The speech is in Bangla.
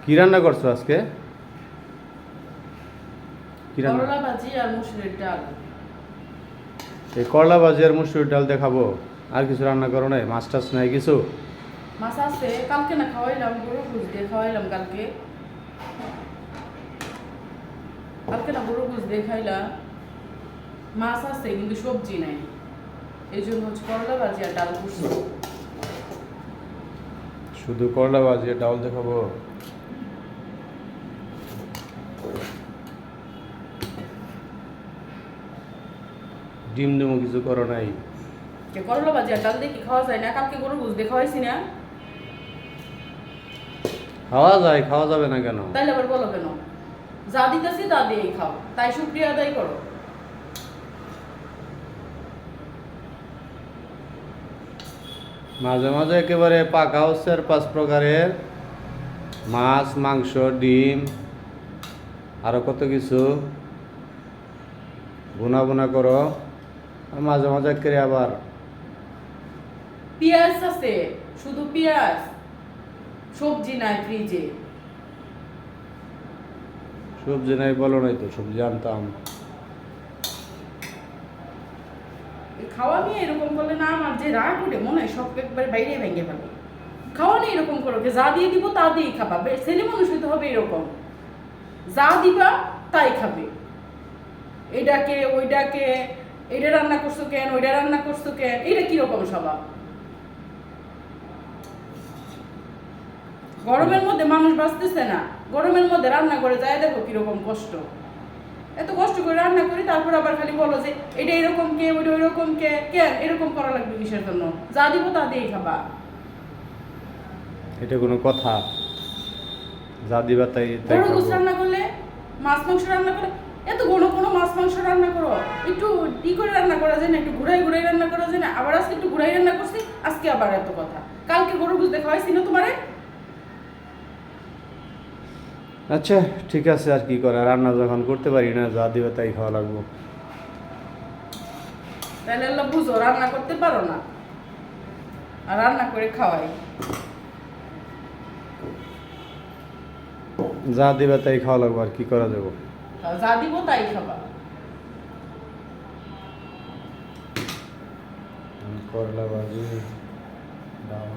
কি রান্না করছো আজকে? কি রান্না? করলা ভাজি আর মুসুরির ডাল। এই করলা ভাজি আর মুসুরির ডাল দেখাবো? আর কিছু রান্না করো নাই? মাছ টাছ নাই কিছু? মাছ আছে, কালকে না খাওয়াইলাম, গরু গুজ দিয়ে খাওয়াইলাম কালকে। কালকে না গরু গুজ দিয়ে খাইলাম। মাছ আছে কিন্তু সবজি নাই, এই জন্য হচ্ছে করলা ভাজি আর ডাল করছি। শুধু করলা ভাজি আর ডাল দেখাবো? ডিম ডিমও কিছু করো নাই? করলা ভাজি আর ডাল দিয়ে কি খাওয়া যায় না? কালকে গরু গুজ দিয়ে খাওয়াইছি না? খাওয়া যায়, খাওয়া যাবে না কেন? তাইলে আবার বলো কেন? যা দিতেছি তা দিয়েই খাও, তাই শুক্রিয়া আদায় করো। মাঝে মাঝে একেবারে পাকা হচ্ছে আর 5 প্রকারের মাছ, মাংস, ডিম, আরো কত কিছু ভুনা ভুনা করো। আর মাঝে মাঝে একেবারে আবার পেঁয়াজ আছে, শুধু পেঁয়াজ, সবজি নাই ফ্রিজে। সবজি নাই বলো নাই তো, সবজি আনতাম। খাওয়া নিয়ে এরকম করলে না আমার যে রাগ উঠে, মনে হয় সব একবারে বাইরে ভেঙে ফেলবে। খাওয়া নিয়ে এরকম করো, যা দিয়ে দিব তা দিয়েই খাবা। ছেলে মানুষ হইতে হবে এরকম, যা দিবা তাই খাবে। এটাকে ওইটাকে, এটা রান্না করছো কেন, ওইটা রান্না করছো কেন, এটা কিরকম স্বভাব? গরমের মধ্যে মানুষ বাঁচতেছে না, গরমের মধ্যে রান্না করে যায় দেখো কিরকম কষ্ট। এত কষ্ট করে রান্না করি, তারপর আবার খালি বলো যে এটা এরকম কে, ওইটা ওইরকম কে, কেন এরকম করা লাগবে কিসের জন্য? যা দিব তা দিয়েই খাবা। এটা কোনো কথা? যা দিবা তাই তাই গরু গোস খাবো। রান্না করলে, মাছ মাংস রান্না করলে, এত ঘন ঘন মাছ মাংস রান্না করো, একটু ই করে রান্না করা যায় না? একটু ঘুরাই ঘুরাই রান্না করা যায় না? আবার আজকে একটু ঘুরাই রান্না করছি, আজকে আবার এত কথা। কালকে গরু গোস দেখা হয়েছি না তোমারে? আচ্ছা ঠিক আছে, আর কি করা, রান্না যখন করতে পারি না, যা দিবে তাই খাওয়া লাগবো। তাহলে আল্লাহ বুঝো রান্না করতে পারো না, আর রান্না করে খাওয়াই। যা দিবে তাই খাওয়া লাগবো, আর কি করা যাবো। যা দিব তাই খাবা। করলা ভাজি, ডাল।